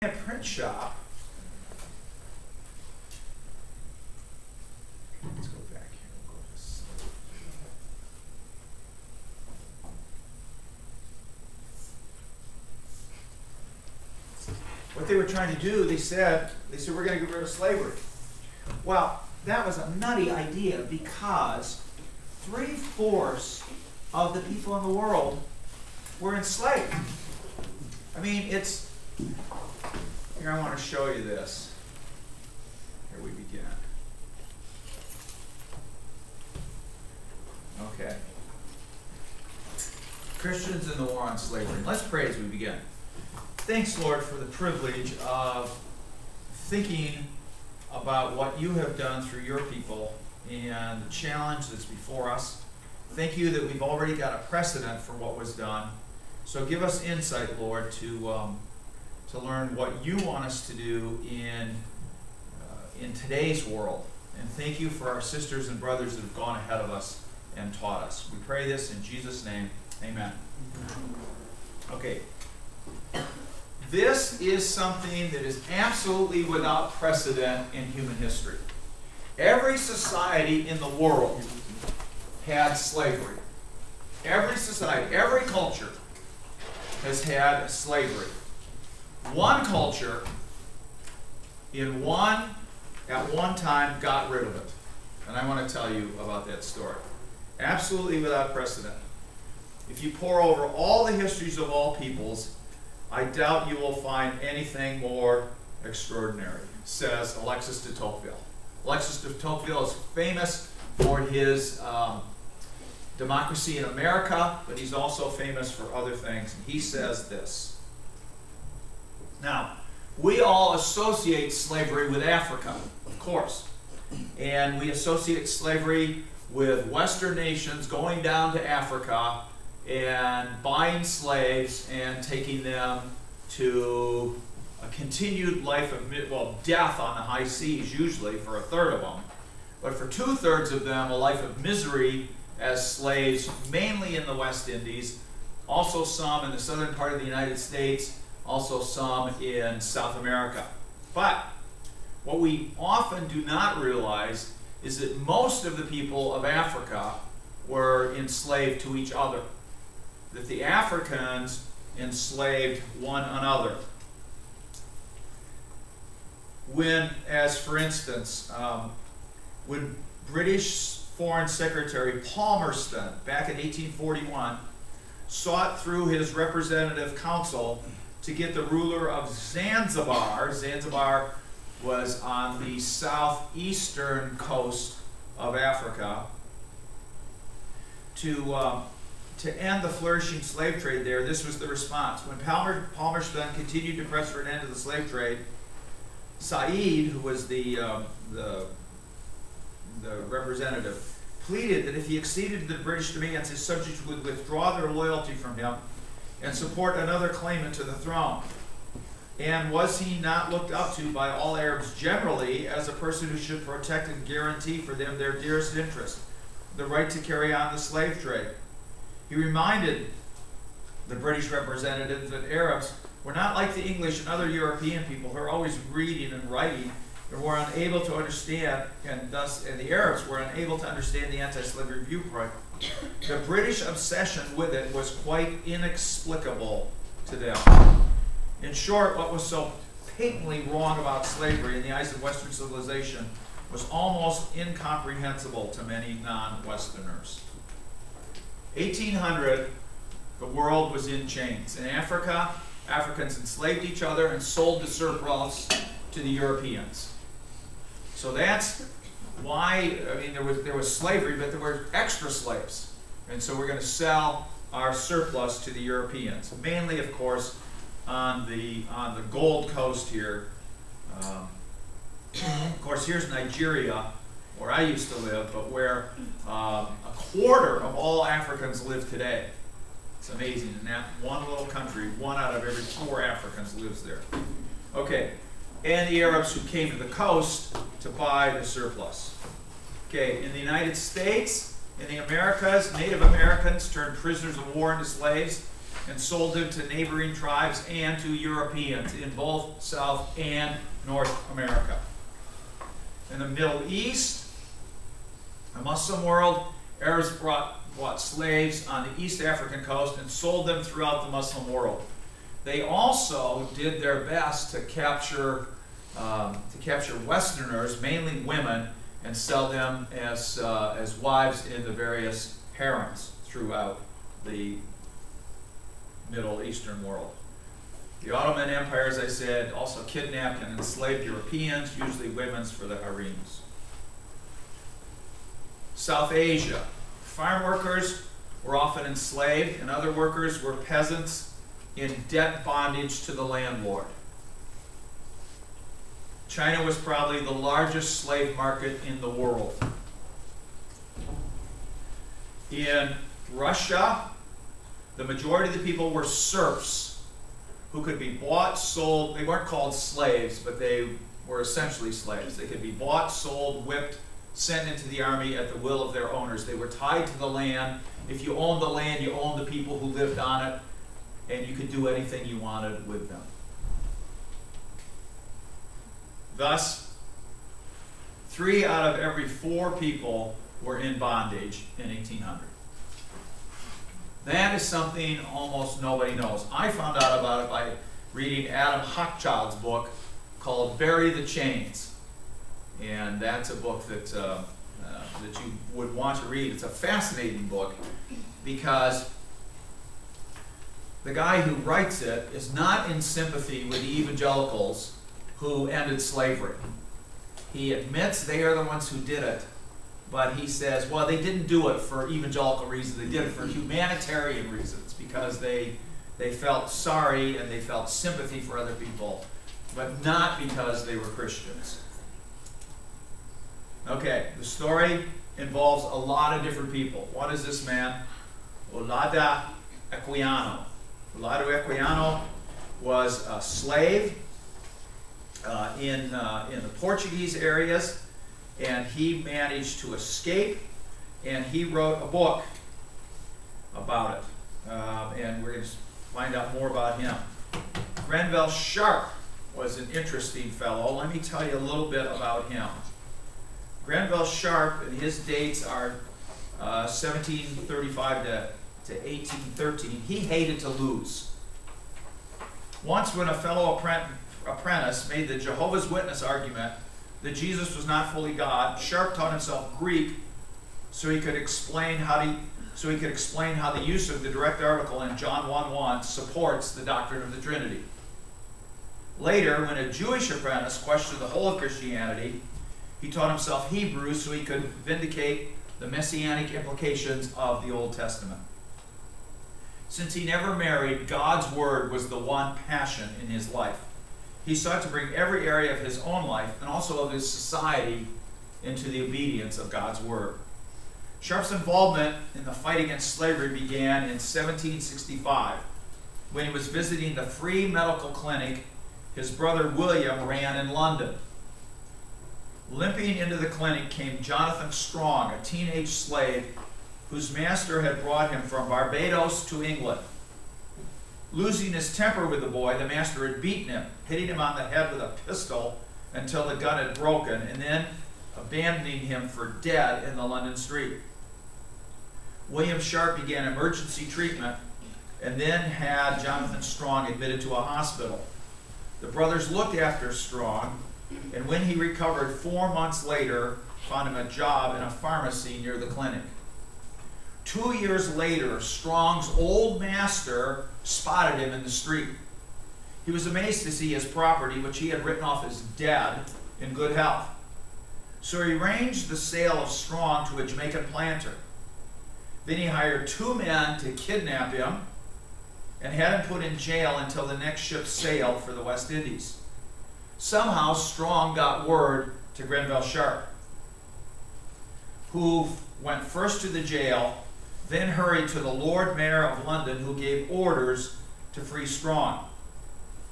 A print shop. Let's go back here. We'll go to slave. What they were trying to do, they said we're going to get rid of slavery. Well, that was a nutty idea because 3/4 of the people in the world were enslaved. I mean, it's. Here, I want to show you this. Here we begin. Okay. Christians in the war on slavery. Let's pray as we begin. Thanks, Lord, for the privilege of thinking about what you have done through your people and the challenge that's before us. Thank you that we've already got a precedent for what was done. So give us insight, Lord, to learn what you want us to do in today's world. And thank you for our sisters and brothers that have gone ahead of us and taught us. We pray this in Jesus' name. Amen. Okay. This is something that is absolutely without precedent in human history. Every society in the world had slavery. Every society, every culture has had slavery. One culture at one time got rid of it. And I want to tell you about that story. Absolutely without precedent. If you pore over all the histories of all peoples, I doubt you will find anything more extraordinary, says Alexis de Tocqueville. Alexis de Tocqueville is famous for his Democracy in America, but he's also famous for other things. And he says this. Now, we all associate slavery with Africa, of course. And we associate slavery with Western nations going down to Africa and buying slaves and taking them to a continued life of, death on the high seas, usually for 1/3 of them. But for 2/3 of them, a life of misery as slaves, mainly in the West Indies, also some in the southern part of the United States, also some in South America. But what we often do not realize is that most of the people of Africa were enslaved to each other. That the Africans enslaved one another. When, as for instance, when British Foreign Secretary Palmerston, back in 1841, sought through his representative council to get the ruler of Zanzibar. Zanzibar was on the southeastern coast of Africa, to end the flourishing slave trade there. This was the response. When Palmerston continued to press for an end to the slave trade, Said, who was the representative, pleaded that if he acceded to the British demands, his subjects would withdraw their loyalty from him and support another claimant to the throne. And was he not looked up to by all Arabs generally as a person who should protect and guarantee for them their dearest interest, the right to carry on the slave trade? He reminded the British representatives that Arabs were not like the English and other European people who are always reading and writing and were unable to understand, and the Arabs were unable to understand the anti-slavery viewpoint. The British obsession with it was quite inexplicable to them. In short, what was so patently wrong about slavery in the eyes of Western civilization was almost incomprehensible to many non-Westerners. 1800, the world was in chains. In Africa, Africans enslaved each other and sold the surplus to the Europeans. So that's why, I mean, there was slavery, but there were extra slaves. And so we're going to sell our surplus to the Europeans, mainly, of course, on the Gold Coast here. Of course, here's Nigeria, where I used to live, but where a quarter of all Africans live today. It's amazing. In that one little country, 1 out of every 4 Africans lives there. Okay, and the Arabs who came to the coast to buy the surplus. Okay, in the United States, in the Americas, Native Americans turned prisoners of war into slaves. and sold them to neighboring tribes and to Europeans in both South and North America. In the Middle East, the Muslim world, Arabs bought slaves on the East African coast and sold them throughout the Muslim world. They also did their best to capture Westerners, mainly women, and sell them as wives in the various harems throughout the Middle Eastern world. The Ottoman Empire, as I said, also kidnapped and enslaved Europeans, usually women, for the harems. South Asia. Farm workers were often enslaved, and other workers were peasants in debt bondage to the landlord. China was probably the largest slave market in the world. In Russia, the majority of the people were serfs who could be bought, sold. They weren't called slaves, but they were essentially slaves. They could be bought, sold, whipped, sent into the army at the will of their owners. They were tied to the land. If you owned the land, you owned the people who lived on it, and you could do anything you wanted with them. Thus, 3 out of every 4 people were in bondage in 1800. That is something almost nobody knows. I found out about it by reading Adam Hochschild's book called Bury the Chains. And that's a book that you would want to read. It's a fascinating book because the guy who writes it is not in sympathy with the evangelicals who ended slavery. He admits they are the ones who did it, but he says, well, they didn't do it for evangelical reasons. They did it for humanitarian reasons because they felt sorry and they felt sympathy for other people, but not because they were Christians. Okay, the story involves a lot of different people. One is this man, Olaudah Equiano. Olaudah Equiano was a slave in the Portuguese areas, and he managed to escape, and he wrote a book about it. And we're going to find out more about him. Grenville Sharp was an interesting fellow. Let me tell you a little bit about him. Grenville Sharp, and his dates are 1735 to 1813. He hated to lose. Once when a fellow apprentice made the Jehovah's Witness argument that Jesus was not fully God, Sharp taught himself Greek so he could explain how the use of the direct article in John 1:1 supports the doctrine of the Trinity. Later, when a Jewish apprentice questioned the whole of Christianity, he taught himself Hebrew so he could vindicate the messianic implications of the Old Testament. Since he never married, God's word was the one passion in his life. He sought to bring every area of his own life and also of his society into the obedience of God's word. Sharp's involvement in the fight against slavery began in 1765 when he was visiting the free medical clinic his brother William ran in London. Limping into the clinic came Jonathan Strong, a teenage slave whose master had brought him from Barbados to England. Losing his temper with the boy, the master had beaten him, hitting him on the head with a pistol until the gun had broken, and then abandoning him for dead in the London street. William Sharp began emergency treatment and then had Jonathan Strong admitted to a hospital. The brothers looked after Strong, and when he recovered 4 months later, found him a job in a pharmacy near the clinic. 2 years later, Strong's old master spotted him in the street. He was amazed to see his property, which he had written off as dead, in good health. So he arranged the sale of Strong to a Jamaican planter. Then he hired 2 men to kidnap him and had him put in jail until the next ship sailed for the West Indies. Somehow Strong got word to Grenville Sharp, who went first to the jail, then hurried to the Lord Mayor of London, who gave orders to free Strong.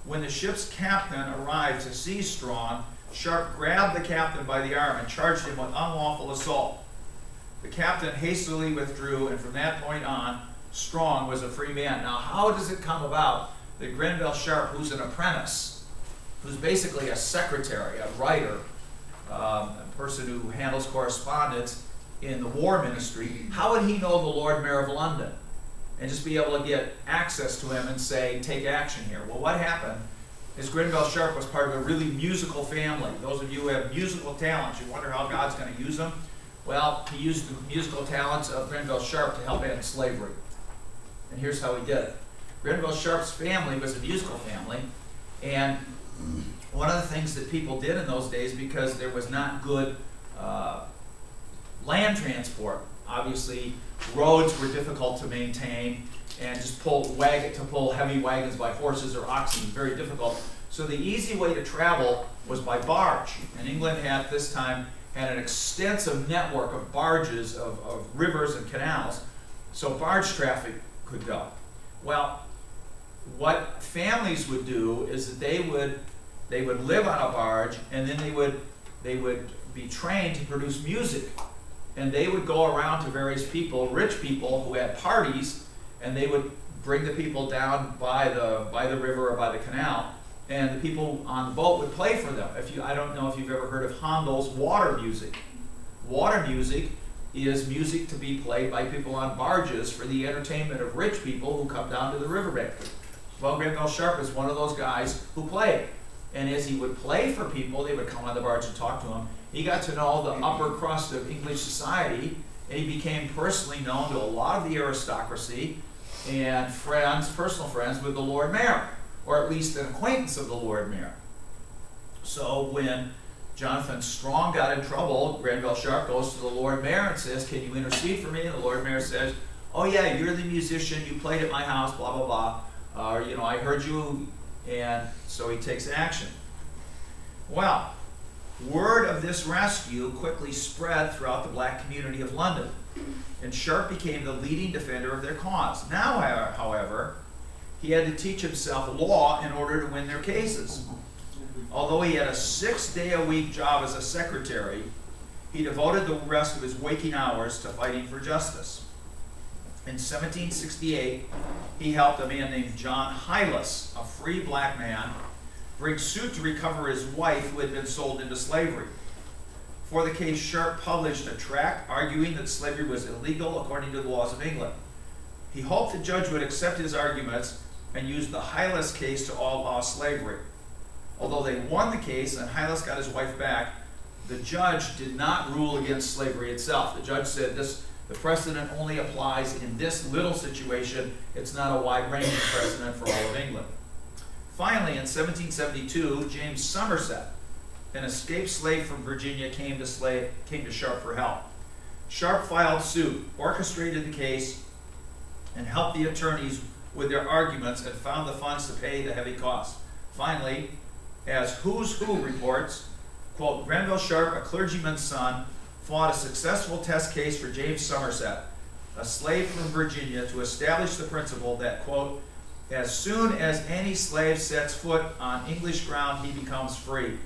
When the ship's captain arrived to seize Strong, Sharp grabbed the captain by the arm and charged him with unlawful assault. The captain hastily withdrew, and from that point on, strong was a free man. Now, how does it come about that Grenville Sharp, who's an apprentice, who's basically a secretary, a writer, a person who handles correspondence in the war ministry, how would he know the Lord Mayor of London and just be able to get access to him and say, take action here? Well, what happened is Grenville Sharp was part of a really musical family. Those of you who have musical talents, you wonder how God's going to use them. Well, he used the musical talents of Grenville Sharp to help end slavery. And here's how he did it. Grenville Sharp's family was a musical family, and one of the things that people did in those days, because there was not good land transport, obviously roads were difficult to maintain, and just to pull heavy wagons by horses or oxen was very difficult. So the easy way to travel was by barge. And England had, at this time, had an extensive network of barges, of rivers and canals, so barge traffic could go. Well, what families would do is that they would live on a barge, and then they would be trained to produce music. And they would go around to various people, rich people who had parties, and they would bring the people down by the river or by the canal, and the people on the boat would play for them. I don't know if you've ever heard of Handel's water music. Water music is music to be played by people on barges for the entertainment of rich people who come down to the riverbank. Well, Grenville Sharp is one of those guys who played. And as he would play for people, they would come on the barge and talk to him. He got to know the upper crust of English society, and he became personally known to a lot of the aristocracy and friends, personal friends with the Lord Mayor, or at least an acquaintance of the Lord Mayor. So when Jonathan Strong got in trouble, Grenville Sharp goes to the Lord Mayor and says, can you intercede for me? And the Lord Mayor says, oh yeah, you're the musician, you played at my house, blah, blah, blah. I heard you, and so he takes action. Well, word of this rescue quickly spread throughout the black community of London, and Sharp became the leading defender of their cause. Now, however, he had to teach himself law in order to win their cases. Although he had a 6-day-a-week job as a secretary, he devoted the rest of his waking hours to fighting for justice. In 1768, he helped a man named John Hylas, a free black man, bring suit to recover his wife who had been sold into slavery. For the case, Sharp published a tract arguing that slavery was illegal according to the laws of England. He hoped the judge would accept his arguments and use the Hylas case to outlaw slavery. Although they won the case and Hylas got his wife back, the judge did not rule against slavery itself. The judge said the precedent only applies in this little situation. It's not a wide-ranging precedent for all of England. Finally, in 1772, James Somerset, an escaped slave from Virginia, came to Sharp for help. Sharp filed suit, orchestrated the case, and helped the attorneys with their arguments and found the funds to pay the heavy costs. Finally, as Who's Who reports, quote, Grenville Sharp, a clergyman's son, fought a successful test case for James Somerset, a slave from Virginia, to establish the principle that, quote, as soon as any slave sets foot on English ground, he becomes free.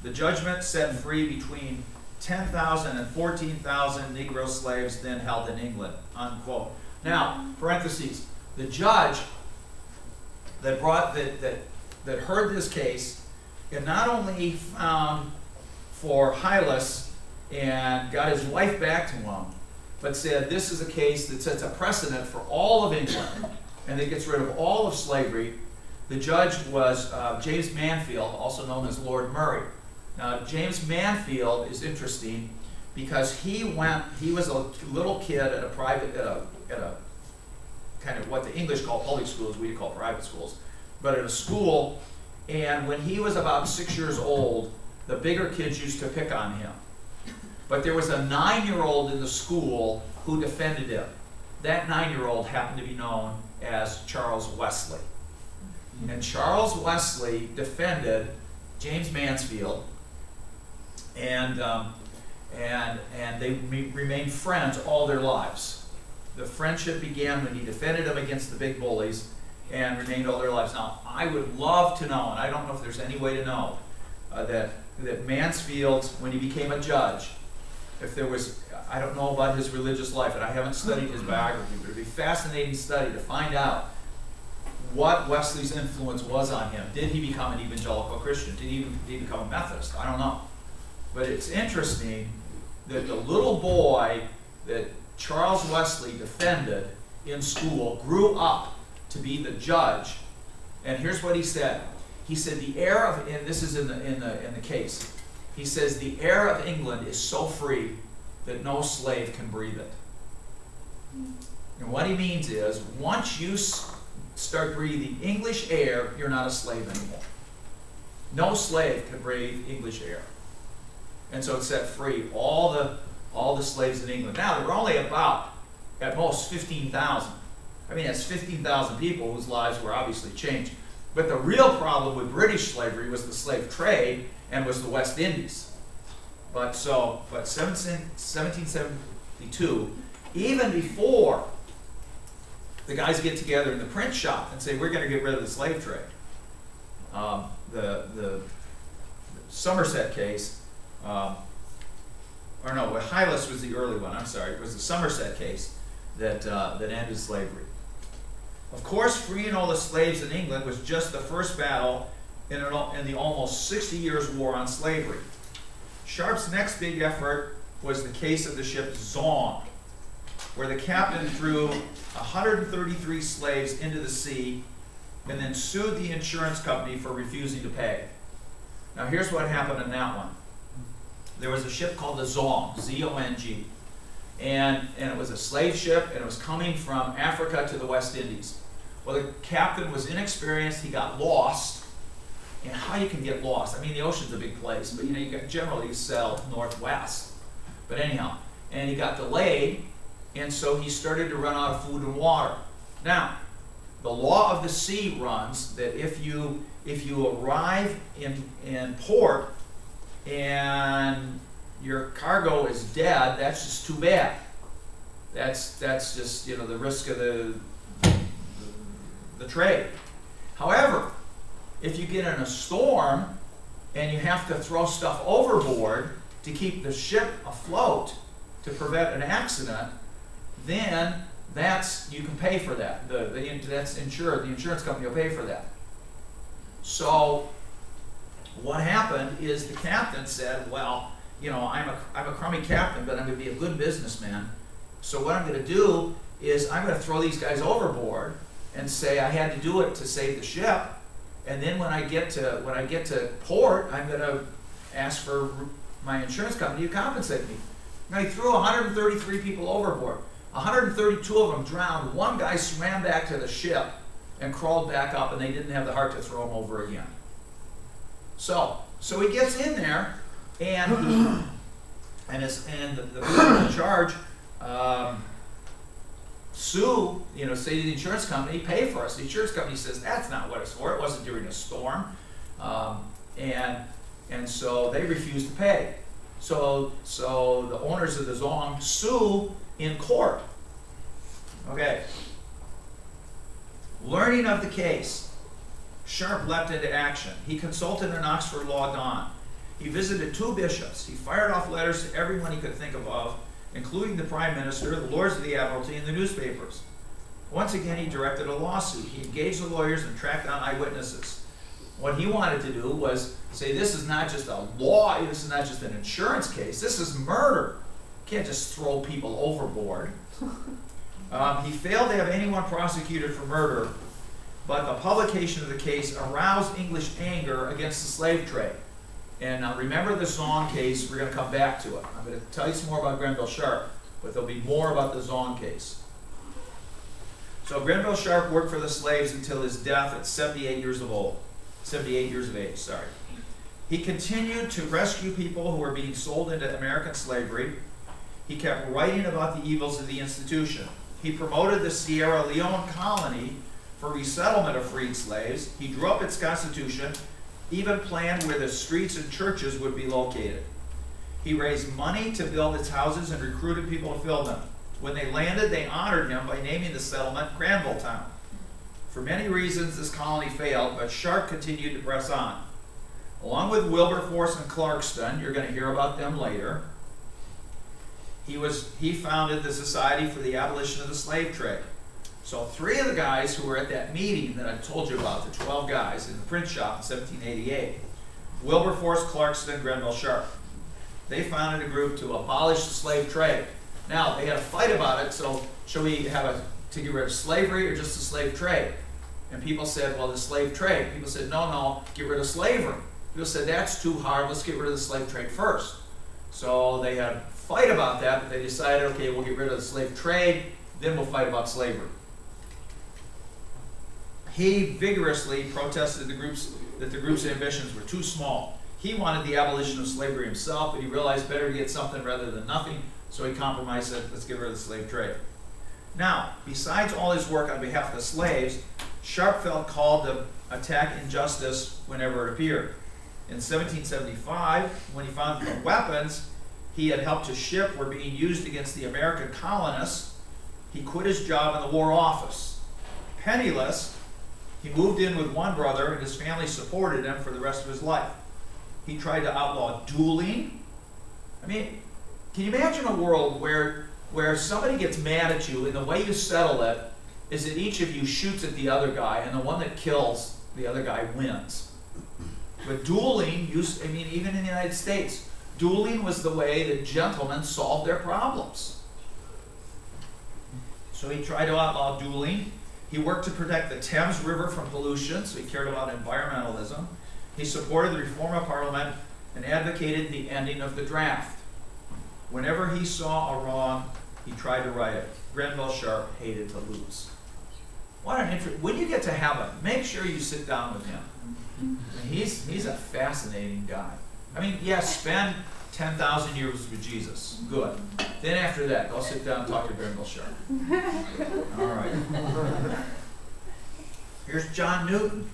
The judgment set free between 10,000 and 14,000 Negro slaves then held in England, unquote. Now, parentheses, the judge that heard this case and not only found for Hylas and got his wife back to him, but said this is a case that sets a precedent for all of England and that gets rid of all of slavery. The judge was James Manfield, also known as Lord Murray. Now, James Manfield is interesting because he was a little kid at a kind of what the English call public schools, we call private schools, but at a school, and when he was about 6 years old, the bigger kids used to pick on him. But there was a 9-year-old in the school who defended him. That 9-year-old happened to be known as Charles Wesley. And Charles Wesley defended James Mansfield, and they remained friends all their lives. The friendship began when he defended him against the big bullies and remained all their lives. Now, I would love to know, and I don't know if there's any way to know, that Mansfield, when he became a judge, if there was, I don't know about his religious life, and I haven't studied his biography, but it'd be a fascinating study to find out what Wesley's influence was on him. Did he become an evangelical Christian? Did he become a Methodist? I don't know. But it's interesting that the little boy that Charles Wesley defended in school grew up to be the judge. And here's what he said. He said the air of, and this is in the case, he says the air of England is so free that no slave can breathe it. And what he means is, once you start breathing English air, you're not a slave anymore. No slave can breathe English air. And so it set free all the slaves in England. Now, there were only about, at most, 15,000. I mean, that's 15,000 people whose lives were obviously changed. But the real problem with British slavery was the slave trade and was the West Indies. But 1772, even before the guys get together in the print shop and say, we're going to get rid of the slave trade. The Somerset case, Hylas was the early one, I'm sorry. It was the Somerset case that ended slavery. Of course, freeing all the slaves in England was just the first battle in the almost 60 years war on slavery. Sharp's next big effort was the case of the ship Zong, where the captain threw 133 slaves into the sea and then sued the insurance company for refusing to pay. Now here's what happened in that one. There was a ship called the Zong, Z-O-N-G, and it was a slave ship, and it was coming from Africa to the West Indies. Well, the captain was inexperienced, he got lost, and how you can get lost? I mean, the ocean's a big place, but you generally sail northwest. But anyhow, and he got delayed, and so he started to run out of food and water. Now, the law of the sea runs that if you arrive in port and your cargo is dead, that's just too bad. That's just, you know, the risk of the trade. However, if you get in a storm and you have to throw stuff overboard to keep the ship afloat to prevent an accident, then you can pay for that. That's insured. The insurance company will pay for that. So what happened is the captain said, well, you know, I'm a crummy captain, but I'm going to be a good businessman. So what I'm going to do is I'm going to throw these guys overboard and say I had to do it to save the ship. And then when I get to port, I'm going to ask for my insurance company to compensate me. Now he threw 133 people overboard. 132 of them drowned. One guy swam back to the ship and crawled back up, and they didn't have the heart to throw him over again. So he gets in there, and the people in charge sue, you know, say to the insurance company, pay for us. The insurance company says that's not what it's for. It wasn't during a storm, and so they refuse to pay. So the owners of the Zong sue in court. Okay. Learning of the case, Sharp leapt into action. He consulted an Oxford law don. He visited 2 bishops. He fired off letters to everyone he could think of, including the Prime Minister, the Lords of the Admiralty, and the newspapers. Once again, he directed a lawsuit. He engaged the lawyers and tracked down eyewitnesses. What he wanted to do was say, this is not just a law, this is not just an insurance case, this is murder. You can't just throw people overboard. He failed to have anyone prosecuted for murder, but the publication of the case aroused English anger against the slave trade. And now remember the Zong case, we're going to come back to it. I'm going to tell you some more about Grenville Sharp, but there'll be more about the Zong case. So Grenville Sharp worked for the slaves until his death at 78 years of age, sorry. He continued to rescue people who were being sold into American slavery. He kept writing about the evils of the institution. He promoted the Sierra Leone colony for resettlement of freed slaves. He drew up its constitution, even planned where the streets and churches would be located. He raised money to build its houses and recruited people to fill them. When they landed, they honored him by naming the settlement Granville Town. For many reasons, this colony failed, but Sharp continued to press on. Along with Wilberforce and Clarkston, you're going to hear about them later, he founded the Society for the Abolition of the Slave Trade. So 3 of the guys who were at that meeting that I told you about, the 12 guys in the print shop in 1788, Wilberforce, Clarkson, and Grenville Sharp, they founded a group to abolish the slave trade. Now, they had a fight about it, so should we have to get rid of slavery or just the slave trade? And people said, well, the slave trade. People said, no, get rid of slavery. People said, that's too hard, let's get rid of the slave trade first. So they had a fight about that, but they decided, okay, we'll get rid of the slave trade, then we'll fight about slavery. He vigorously protested that the group's ambitions were too small. He wanted the abolition of slavery himself, but he realized better to get something rather than nothing, so he compromised and said, let's get rid of the slave trade. Now, besides all his work on behalf of the slaves, Sharp felt called to attack injustice whenever it appeared. In 1775, when he found the weapons he had helped to ship were being used against the American colonists, he quit his job in the War Office. Penniless, he moved in with one brother, and his family supported him for the rest of his life. He tried to outlaw dueling. I mean, can you imagine a world where somebody gets mad at you, and the way you settle it is that each of you shoots at the other guy, and the one that kills the other guy wins? But dueling, even in the United States, dueling was the way that gentlemen solved their problems. So he tried to outlaw dueling. He worked to protect the Thames River from pollution, so he cared about environmentalism. He supported the reform of Parliament and advocated the ending of the draft. Whenever he saw a wrong, he tried to right it. Grenville Sharp hated to lose. What an interest. When you get to heaven, make sure you sit down with him. I mean, he's a fascinating guy. I mean, yes, spend 10,000 years with Jesus. Good. Then after that, go sit down and talk to Grenville Sharp. All right. Here's John Newton.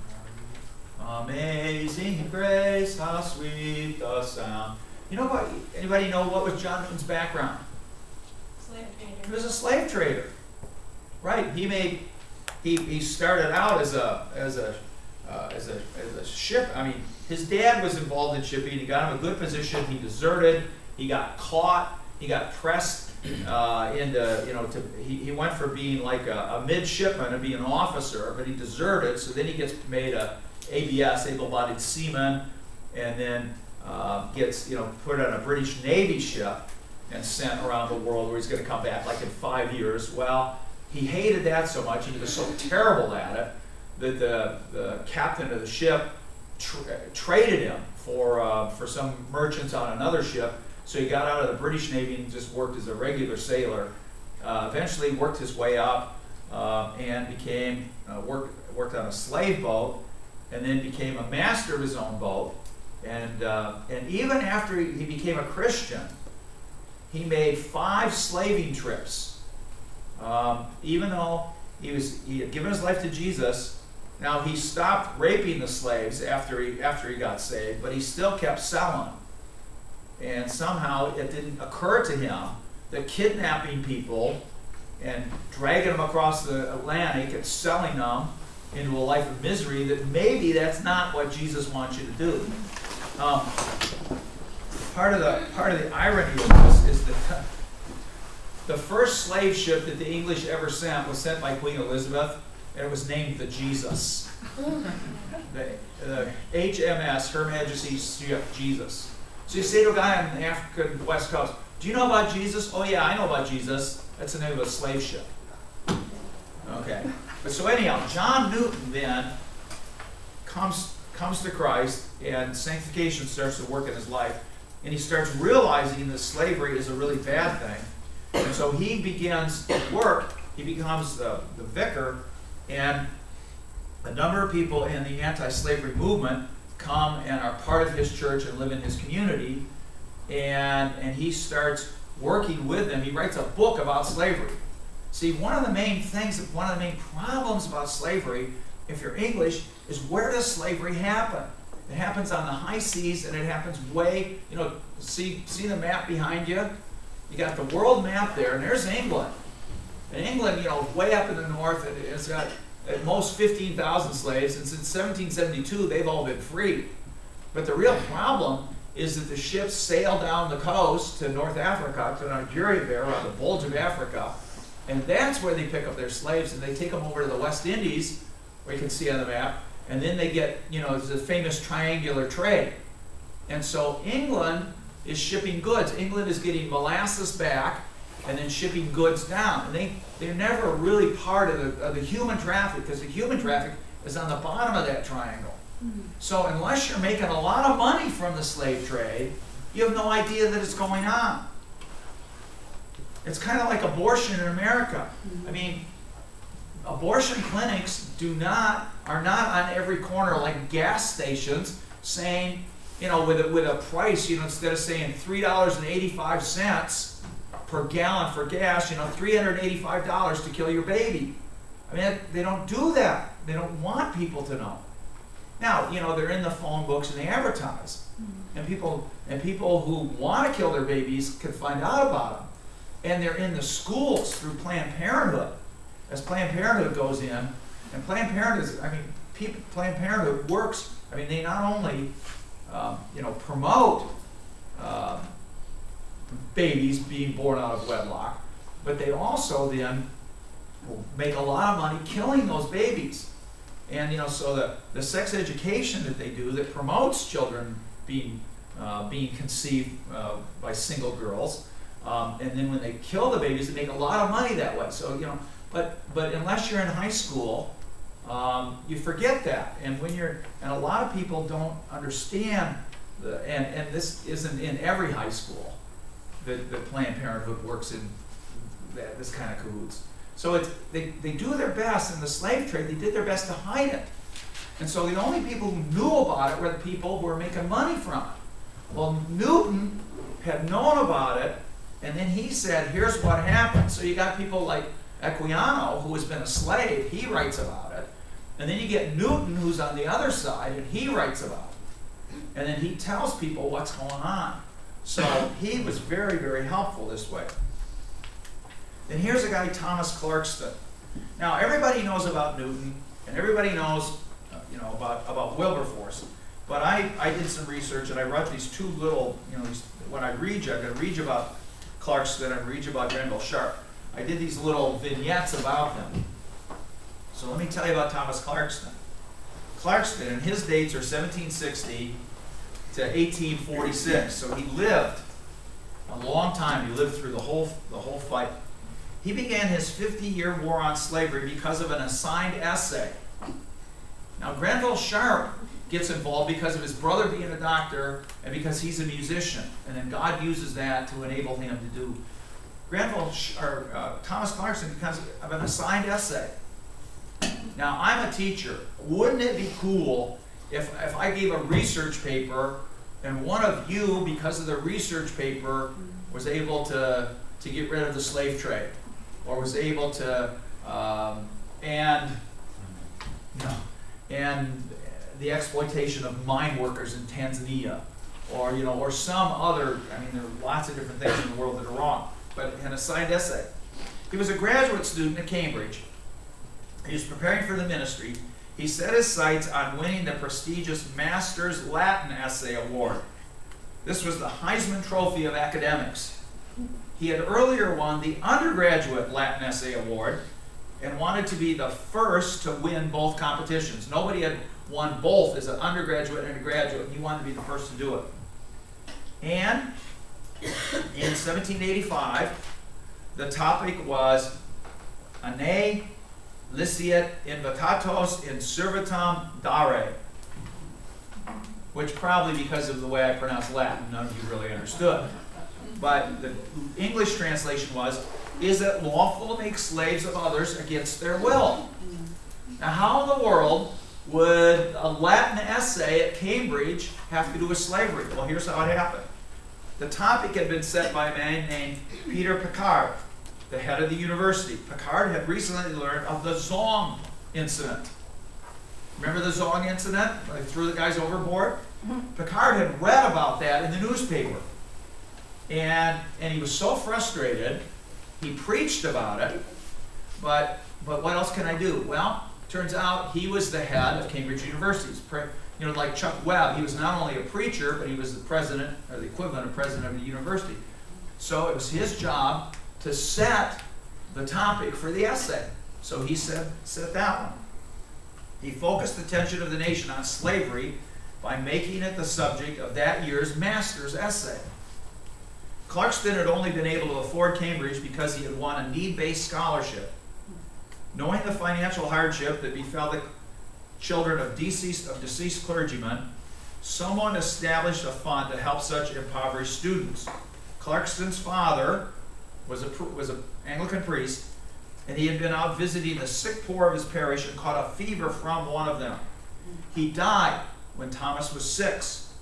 Amazing grace, how sweet the sound. You know what? Anybody know what was John Newton's background? Slave trader. He was a slave trader. Right. He started out as a ship. I mean, his dad was involved in shipping. He got him a good position. He deserted. He got caught. He got pressed into, he went for being like a midshipman and being an officer, but he deserted. So then he gets made a ABS, able-bodied seaman, and then gets put on a British Navy ship and sent around the world, where he's going to come back like in 5 years. Well, he hated that so much, and he was so terrible at it that the captain of the ship traded him for some merchants on another ship. So he got out of the British Navy and just worked as a regular sailor. Eventually worked his way up and became worked on a slave boat, and then became a master of his own boat. And even after he became a Christian, he made 5 slaving trips. Even though he had given his life to Jesus, now he stopped raping the slaves after he got saved, but he still kept selling. And somehow it didn't occur to him that kidnapping people and dragging them across the Atlantic and selling them into a life of misery, that maybe that's not what Jesus wants you to do. Part of the irony of this is that the first slave ship that the English ever sent was sent by Queen Elizabeth, and it was named the Jesus. The HMS, Her Majesty's ship, Jesus. So you say to a guy on the African West Coast, do you know about Jesus? Oh yeah, I know about Jesus. That's the name of a slave ship. Okay. But so anyhow, John Newton then comes to Christ, and sanctification starts to work in his life, and he starts realizing that slavery is a really bad thing. And so he begins to work. He becomes the vicar, and a number of people in the anti-slavery movement come and are part of his church and live in his community, and he starts working with them. He writes a book about slavery. See, one of the main problems about slavery, if you're English, is where does slavery happen? It happens on the high seas, and it happens way, see the map behind you? You got the world map there, and there's England. And England, way up in the north, it's got at most 15,000 slaves, and since 1772, they've all been free. But the real problem is that the ships sail down the coast to North Africa, to Nigeria there, or the bulge of Africa, and that's where they pick up their slaves, and they take them over to the West Indies, where you can see on the map, and then they get, you know, the famous triangular trade. And so England is shipping goods. England is getting molasses back and then shipping goods down. And they're never really part of the human traffic, because the human traffic is on the bottom of that triangle. So unless you're making a lot of money from the slave trade, you have no idea that it's going on. It's kind of like abortion in America. I mean, abortion clinics are not on every corner like gas stations saying, you know, with a price, you know, instead of saying $3.85 per gallon for gas, you know, $385 to kill your baby. I mean, they don't do that. They don't want people to know. Now, you know, they're in the phone books and they advertise. And people who want to kill their babies can find out about them. And they're in the schools through Planned Parenthood. As Planned Parenthood goes in, and Planned Parenthood, Planned Parenthood works, I mean, they not only, you know, promote babies being born out of wedlock, but they also then make a lot of money killing those babies. And, you know, so the sex education that they do that promotes children being conceived by single girls, and then when they kill the babies, they make a lot of money that way. So, you know, but unless you're in high school, you forget that. And and a lot of people don't understand and this isn't in every high school that Planned Parenthood works in this kind of cahoots. So they do their best in the slave trade. They did their best to hide it. And so the only people who knew about it were the people who were making money from it. Well, Newton had known about it, and then he said, here's what happened. So you got people like Equiano, who has been a slave, he writes about it. And then you get Newton, who's on the other side, and he writes about it. And then he tells people what's going on. So he was very, very helpful this way. Then here's a guy, Thomas Clarkston. Now, everybody knows about Newton, and everybody knows you know, about Wilberforce. But I did some research, and I wrote these two little, you know, when I read you, I'm going to read you about Clarkston and read you about Granville Sharp. I did these little vignettes about them. So let me tell you about Thomas Clarkston. Clarkston, and his dates are 1760 to 1846. So he lived a long time. He lived through the whole fight. He began his 50-year war on slavery because of an assigned essay. Now, Granville Sharp gets involved because of his brother being a doctor and because he's a musician. And then God uses that to enable him to do. Thomas Clarkston because of an assigned essay. Now, I'm a teacher. Wouldn't it be cool if I gave a research paper and one of you, because of the research paper, was able to get rid of the slave trade, or was able to and the exploitation of mine workers in Tanzania, or you know, or some other. I mean, there are lots of different things in the world that are wrong. But an assigned essay. He was a graduate student at Cambridge. He was preparing for the ministry. He set his sights on winning the prestigious Master's Latin Essay Award. This was the Heisman Trophy of academics. He had earlier won the undergraduate Latin Essay Award and wanted to be the first to win both competitions. Nobody had won both as an undergraduate and a graduate, and he wanted to be the first to do it. And in 1785, the topic was Ane Liceat Invitatos in Servitum Dare, which probably because of the way I pronounce Latin, none of you really understood. But the English translation was, is it lawful to make slaves of others against their will? Now, how in the world would a Latin essay at Cambridge have to do with slavery? Well, here's how it happened. The topic had been set by a man named Peter Picard, the head of the university. Picard had recently learned of the Zong incident. Remember the Zong incident? They threw the guys overboard? Picard had read about that in the newspaper. And he was so frustrated, he preached about it, but what else can I do? Well, turns out he was the head of Cambridge University. You know, like Chuck Webb, he was not only a preacher, but he was the president, or the equivalent of president of the university. So it was his job to set the topic for the essay. So he set that one. He focused the attention of the nation on slavery by making it the subject of that year's master's essay. Clarkston had only been able to afford Cambridge because he had won a need-based scholarship. Knowing the financial hardship that befell the children of deceased clergymen, someone established a fund to help such impoverished students. Clarkston's father was an Anglican priest, and he had been out visiting the sick poor of his parish and caught a fever from one of them. He died when Thomas was 6.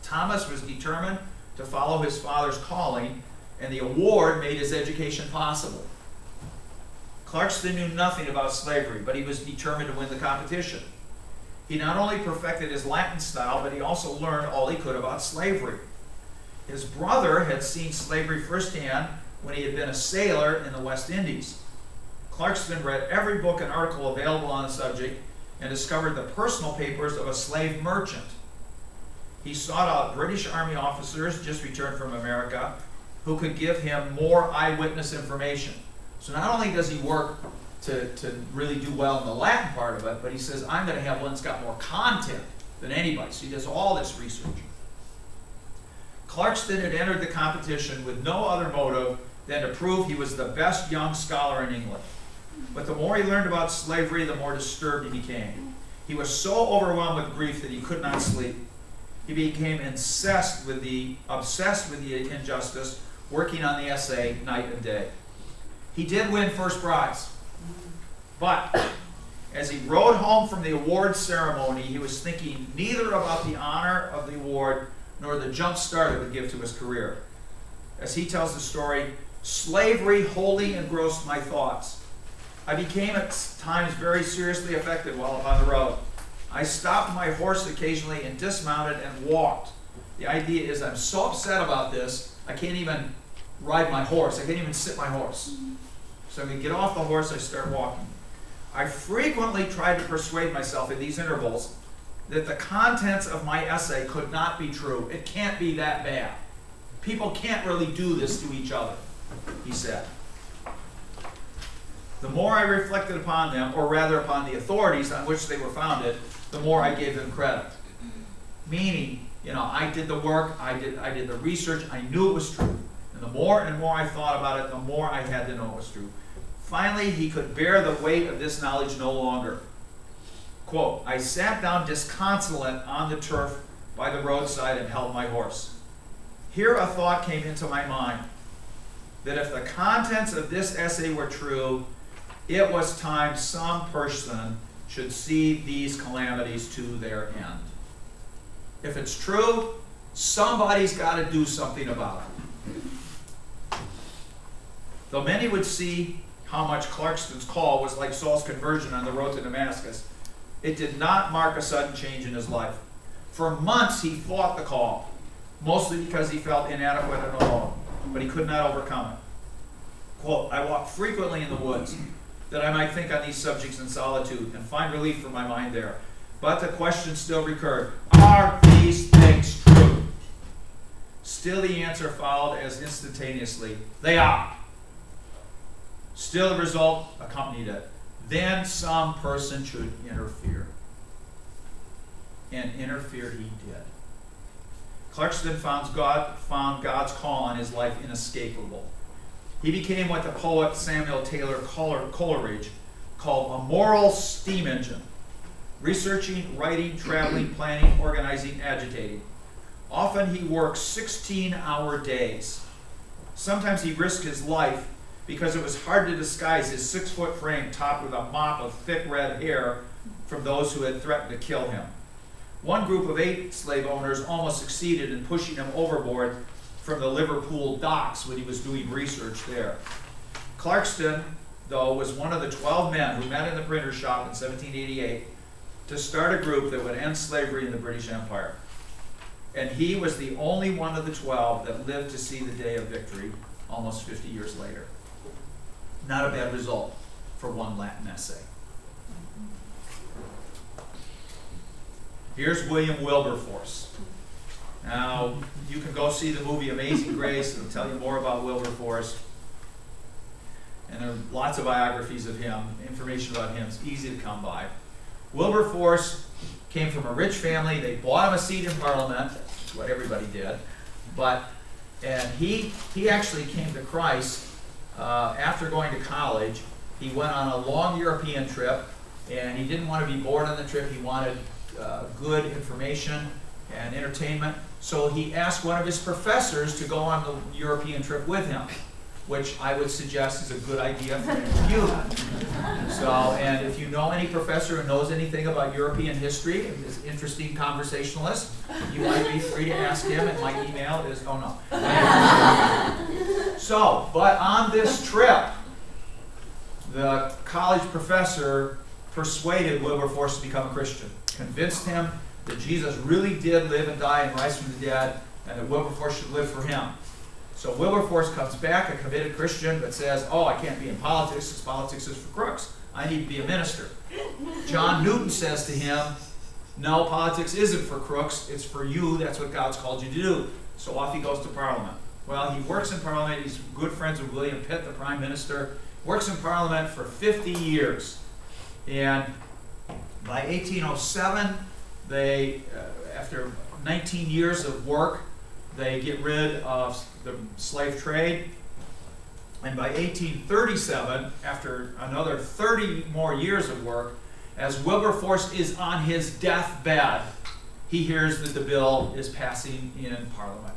Thomas was determined to follow his father's calling, and the award made his education possible. Clarkston knew nothing about slavery, but he was determined to win the competition. He not only perfected his Latin style, but he also learned all he could about slavery. His brother had seen slavery firsthand when he had been a sailor in the West Indies. Clarkston read every book and article available on the subject and discovered the personal papers of a slave merchant. He sought out British Army officers just returned from America who could give him more eyewitness information. So not only does he work to really do well in the Latin part of it, but he says, I'm going to have one that's got more content than anybody. So he does all this research. Clarkston had entered the competition with no other motive than to prove he was the best young scholar in England. But the more he learned about slavery, the more disturbed he became. He was so overwhelmed with grief that he could not sleep. He became obsessed with the injustice, working on the essay night and day. He did win first prize, but as he rode home from the award ceremony, he was thinking neither about the honor of the award nor the jump start it would give to his career. As he tells the story, slavery wholly engrossed my thoughts. I became at times very seriously affected while upon the road. I stopped my horse occasionally and dismounted and walked. The idea is I'm so upset about this, I can't even ride my horse. I can't even sit my horse. So I'm going to get off the horse, I start walking. I frequently tried to persuade myself in these intervals that the contents of my essay could not be true. It can't be that bad. People can't really do this to each other, he said. The more I reflected upon them, or rather upon the authorities on which they were founded, the more I gave them credit. Meaning, you know, I did the work, I did the research, I knew it was true. And the more and more I thought about it, the more I had to know it was true. Finally, he could bear the weight of this knowledge no longer. Quote, I sat down disconsolate on the turf by the roadside and held my horse. Here a thought came into my mind, that if the contents of this essay were true, it was time some person should see these calamities to their end. If it's true, somebody's got to do something about it. Though many would see how much Clarkston's call was like Saul's conversion on the road to Damascus, it did not mark a sudden change in his life. For months he fought the call, mostly because he felt inadequate and alone, but he could not overcome it. Quote, I walked frequently in the woods that I might think on these subjects in solitude and find relief for my mind there. But the question still recurred, are these things true? Still the answer followed as instantaneously, they are. Still the result accompanied it. Then some person should interfere. And interfere he did. Clarkston found God's call on his life inescapable. He became what the poet Samuel Taylor Coleridge called a moral steam engine, researching, writing, traveling, planning, organizing, agitating. Often he worked 16-hour days. Sometimes he risked his life because it was hard to disguise his 6-foot frame topped with a mop of thick red hair from those who had threatened to kill him. One group of 8 slave owners almost succeeded in pushing him overboard from the Liverpool docks when he was doing research there. Clarkston, though, was one of the 12 men who met in the printer's shop in 1788 to start a group that would end slavery in the British Empire. And he was the only one of the 12 that lived to see the day of victory almost 50 years later. Not a bad result for one Latin essay. Here's William Wilberforce. Now, you can go see the movie Amazing Grace. It'll tell you more about Wilberforce. And there are lots of biographies of him. Information about him is easy to come by. Wilberforce came from a rich family. They bought him a seat in Parliament. That's what everybody did. And he actually came to Christ after going to college. He went on a long European trip, and he didn't want to be bored on the trip. He wanted good information and entertainment. So he asked one of his professors to go on the European trip with him, which I would suggest is a good idea for any of you. So, and if you know any professor who knows anything about European history, is an interesting conversationalist, you might be free to ask him, and my email is, oh no. So, but on this trip, the college professor persuaded Wilberforce to become a Christian, convinced him that Jesus really did live and die and rise from the dead, and that Wilberforce should live for him. So Wilberforce comes back, a committed Christian, but says, oh, I can't be in politics because politics is for crooks. I need to be a minister. John Newton says to him, no, politics isn't for crooks, it's for you, that's what God's called you to do. So off he goes to Parliament. Well, he works in Parliament, he's good friends with William Pitt, the Prime Minister, works in Parliament for 50 years. And by 1807, they, after 19 years of work, they get rid of the slave trade. And by 1837, after another 30 more years of work, as Wilberforce is on his deathbed, he hears that the bill is passing in Parliament.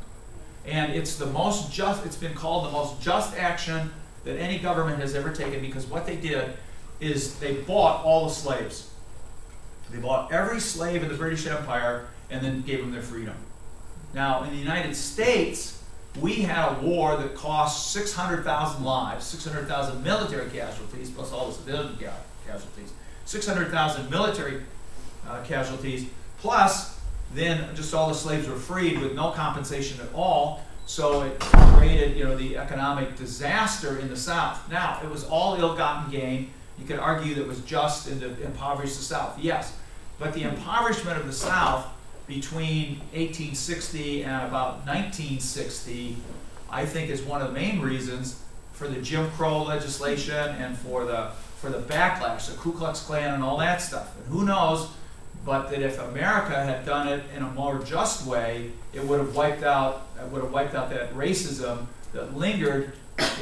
And it's the most just, it's been called the most just action that any government has ever taken, because what they did is they bought all the slaves. They bought every slave in the British Empire and then gave them their freedom. Now, in the United States, we had a war that cost 600,000 lives, 600,000 military casualties, plus all the civilian casualties, 600,000 military casualties, plus then just all the slaves were freed with no compensation at all. So it created, the economic disaster in the South. Now, it was all ill-gotten gain. You could argue that it was just and to impoverish the South, yes. But the impoverishment of the South between 1860 and about 1960, I think, is one of the main reasons for the Jim Crow legislation and for the backlash, the Ku Klux Klan and all that stuff. And who knows, but that if America had done it in a more just way, it would have wiped out that racism that lingered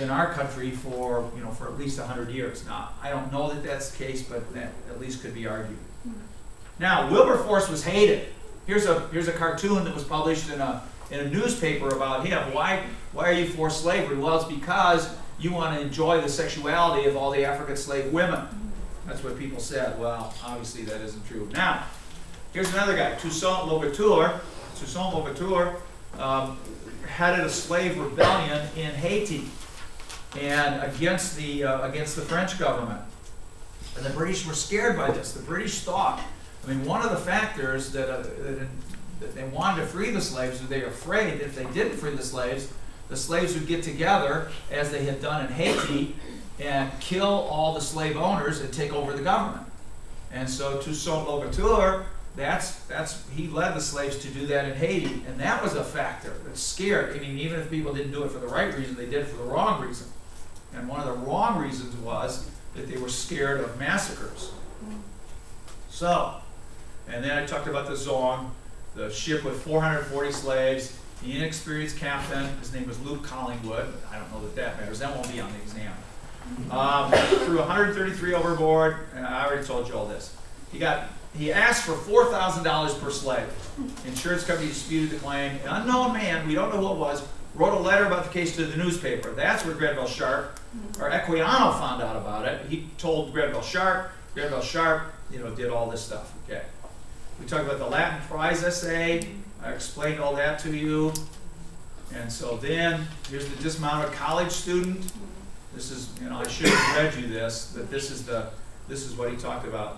in our country for at least 100 years. Now, I don't know that that's the case, but that at least could be argued. Now, Wilberforce was hated. Here's a cartoon that was published in a newspaper about him. Why are you for slavery? Well, it's because you want to enjoy the sexuality of all the African slave women. That's what people said. Well, obviously that isn't true. Now, here's another guy, Toussaint Louverture. Toussaint Louverture headed a slave rebellion in Haiti and against the French government. And the British were scared by this. The British thought, one of the factors that they wanted to free the slaves was they were afraid that if they didn't free the slaves would get together, as they had done in Haiti, and kill all the slave owners and take over the government. And so Toussaint Louverture, he led the slaves to do that in Haiti, and that was a factor that scared. Even if people didn't do it for the right reason, they did it for the wrong reason. And one of the wrong reasons was that they were scared of massacres. So, and then I talked about the Zong, the ship with 440 slaves, the inexperienced captain, his name was Luke Collingwood, but I don't know that matters, that won't be on the exam. Threw 133 overboard, and I already told you all this. He asked for $4,000 per slave. Insurance company disputed the claim. An unknown man, we don't know who it was, wrote a letter about the case to the newspaper. That's where Grenville Sharp, or Equiano, found out about it. He told Grenville Sharp. Grenville Sharp, did all this stuff. Okay. We talked about the Latin prize essay. I explained all that to you. And so then, here's the dismounted college student. This is, I should have read you this, but this is what he talked about.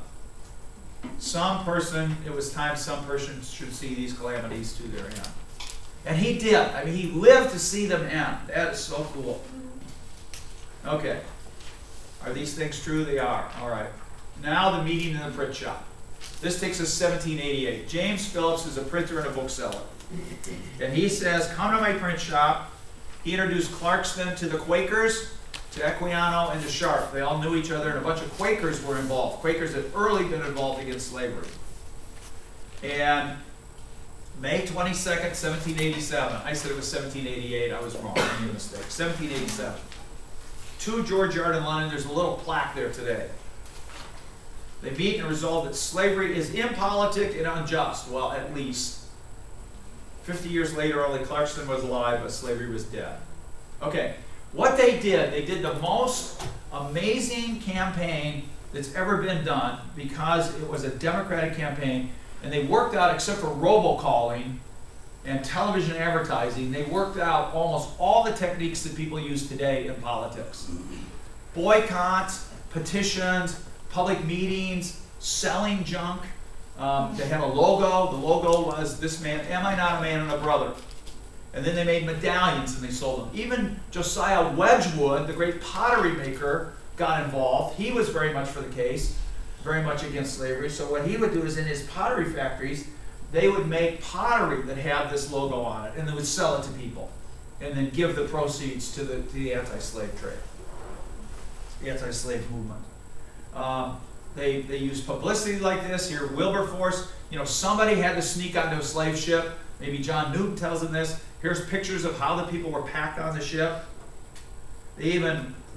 It was time some person should see these calamities to their end. And he did. He lived to see them end. That is so cool. Okay. Are these things true? They are. All right. Now the meeting in the print shop. This takes us 1788. James Phillips is a printer and a bookseller. And he says, come to my print shop. He introduced Clarkston to the Quakers, to Equiano, and to Sharp. They all knew each other, and a bunch of Quakers were involved. Quakers had early been involved against slavery. And May 22nd, 1787. I said it was 1788. I was wrong. I made a mistake. 1787. 2 George Yard in London. There's a little plaque there today. They meet and resolve that slavery is impolitic and unjust. Well, at least. 50 years later, only Clarkston was alive, but slavery was dead. Okay, what they did the most amazing campaign that's ever been done because it was a Democratic campaign, and they worked out, except for robocalling and television advertising, they worked out almost all the techniques that people use today in politics. Boycotts, petitions, public meetings, selling junk. They had a logo. The logo was, this man, am I not a man and a brother? And then they made medallions and they sold them. Even Josiah Wedgwood, the great pottery maker, got involved. He was very much for the case, very much against slavery. So what he would do is in his pottery factories, they would make pottery that had this logo on it, and they would sell it to people, and then give the proceeds to the anti-slave trade, the anti-slave movement. They used publicity like this. Here, Wilberforce, somebody had to sneak onto a slave ship. Maybe John Newton tells them this. Here's pictures of how the people were packed on the ship.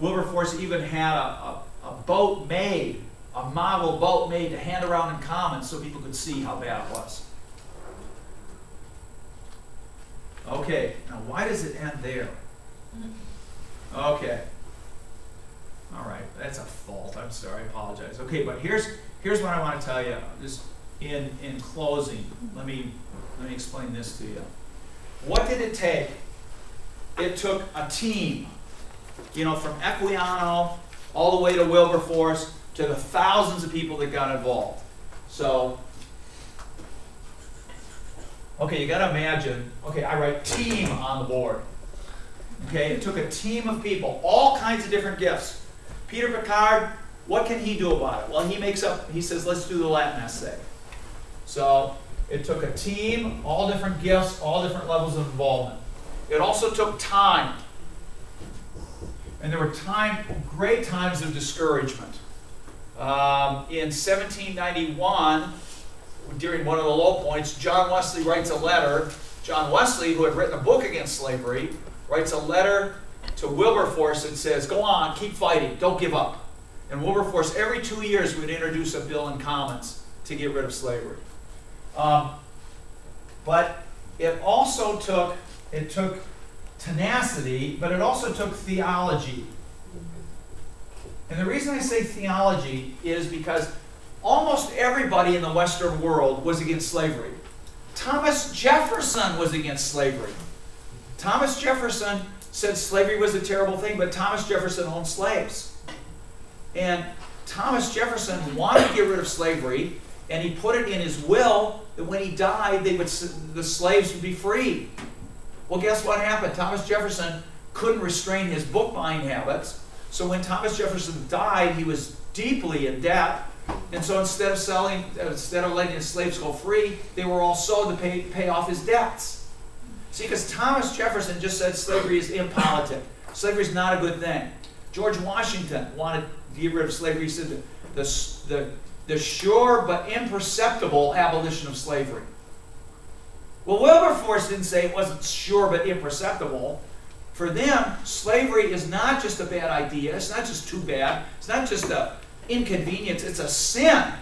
Wilberforce even had a boat made, a model boat made to hand around in common so people could see how bad it was. Okay, now why does it end there? Okay. All right, that's a fault. I'm sorry, I apologize. Okay, but here's what I want to tell you. Just in closing, let me explain this to you. What did it take? It took a team, from Equiano all the way to Wilberforce to the thousands of people that got involved. So, okay, you got to imagine. Okay, I write team on the board. Okay, it took a team of people, all kinds of different gifts. Peter Picard, what can he do about it? Well, he says, let's do the Latin essay. So it took a team, all different gifts, all different levels of involvement. It also took time. And there were great times of discouragement. In 1791, during one of the low points, John Wesley writes a letter. John Wesley, who had written a book against slavery, writes a letter to Wilberforce and says, go on, keep fighting, don't give up. And Wilberforce, every 2 years, would introduce a bill in Commons to get rid of slavery. But it also took tenacity, but it also took theology. And the reason I say theology is because almost everybody in the Western world was against slavery. Thomas Jefferson was against slavery. Thomas Jefferson said slavery was a terrible thing, but Thomas Jefferson owned slaves. And Thomas Jefferson wanted to get rid of slavery, and he put it in his will that when he died, the slaves would be free. Well, guess what happened? Thomas Jefferson couldn't restrain his book buying habits, so when Thomas Jefferson died, he was deeply in debt, and so instead of letting his slaves go free, they were all sold to pay off his debts. See, because Thomas Jefferson just said slavery is impolitic. Slavery is not a good thing. George Washington wanted to get rid of slavery. He said the sure but imperceptible abolition of slavery. Well, Wilberforce didn't say it wasn't sure but imperceptible. For them, slavery is not just a bad idea. It's not just too bad. It's not just an inconvenience. It's a sin.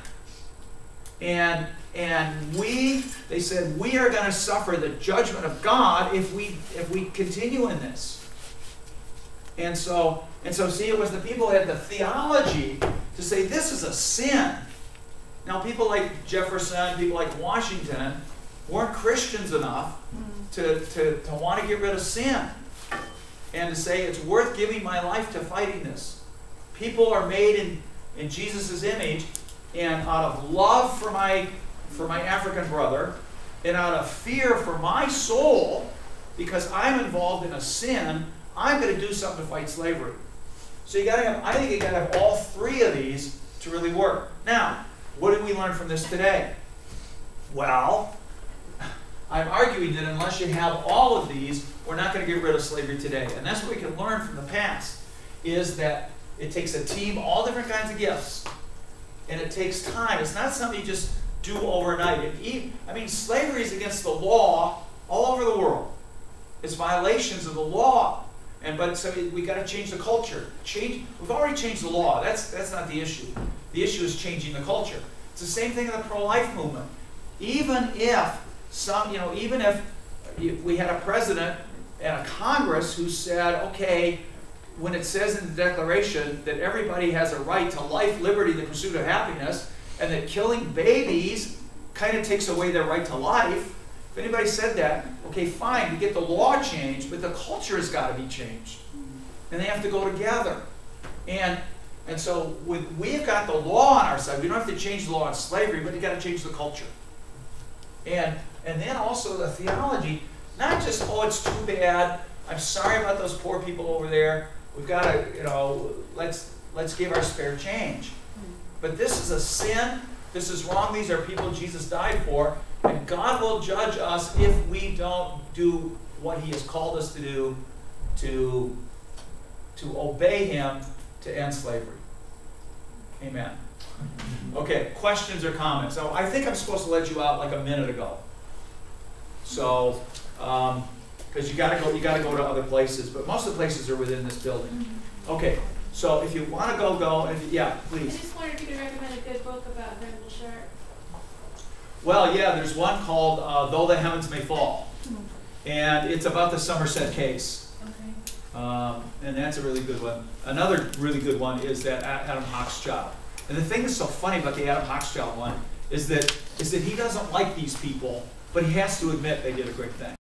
And they said, we are going to suffer the judgment of God if we continue in this. And so see, it was the people who had the theology to say this is a sin. Now, people like Jefferson, people like Washington, weren't Christians enough to want to get rid of sin and to say it's worth giving my life to fighting this. People are made in Jesus' image, and out of love for my African brother, and out of fear for my soul, because I'm involved in a sin, I'm going to do something to fight slavery. So I think you got to have all three of these to really work. Now, what do we learn from this today? Well, I'm arguing that unless you have all of these, we're not going to get rid of slavery today. And that's what we can learn from the past, is that it takes a team, all different kinds of gifts, and it takes time. It's not something you just do overnight. I mean, slavery is against the law all over the world. It's violations of the law. But so we got to change the culture. We've already changed the law. That's not the issue. The issue is changing the culture. It's the same thing in the pro-life movement. Even if we had a president and a Congress who said, okay, when it says in the Declaration that everybody has a right to life, liberty, the pursuit of happiness, and that killing babies kind of takes away their right to life, if anybody said that, okay, fine, we get the law changed, but the culture has got to be changed. And they have to go together. And so we've got the law on our side. We don't have to change the law on slavery, but you've got to change the culture. And then also the theology, not just, oh, it's too bad, I'm sorry about those poor people over there, we've got to, let's give our spare change. But this is a sin, this is wrong, these are people Jesus died for, and God will judge us if we don't do what He has called us to do, to obey Him to end slavery. Amen. Okay, questions or comments? So I think I'm supposed to let you out like a minute ago. So, because you got to go to other places, but most of the places are within this building. Okay, so if you want to go. And yeah, I please. just wondered if you could recommend a good book about Venerable Sharp. Well, yeah, there's one called Though the Heavens May Fall, and it's about the Somerset case. Okay. And that's a really good one. Another really good one is that Adam Hochschild. And the thing that's so funny about the Adam Hochschild one is that he doesn't like these people, but he has to admit they did a great thing.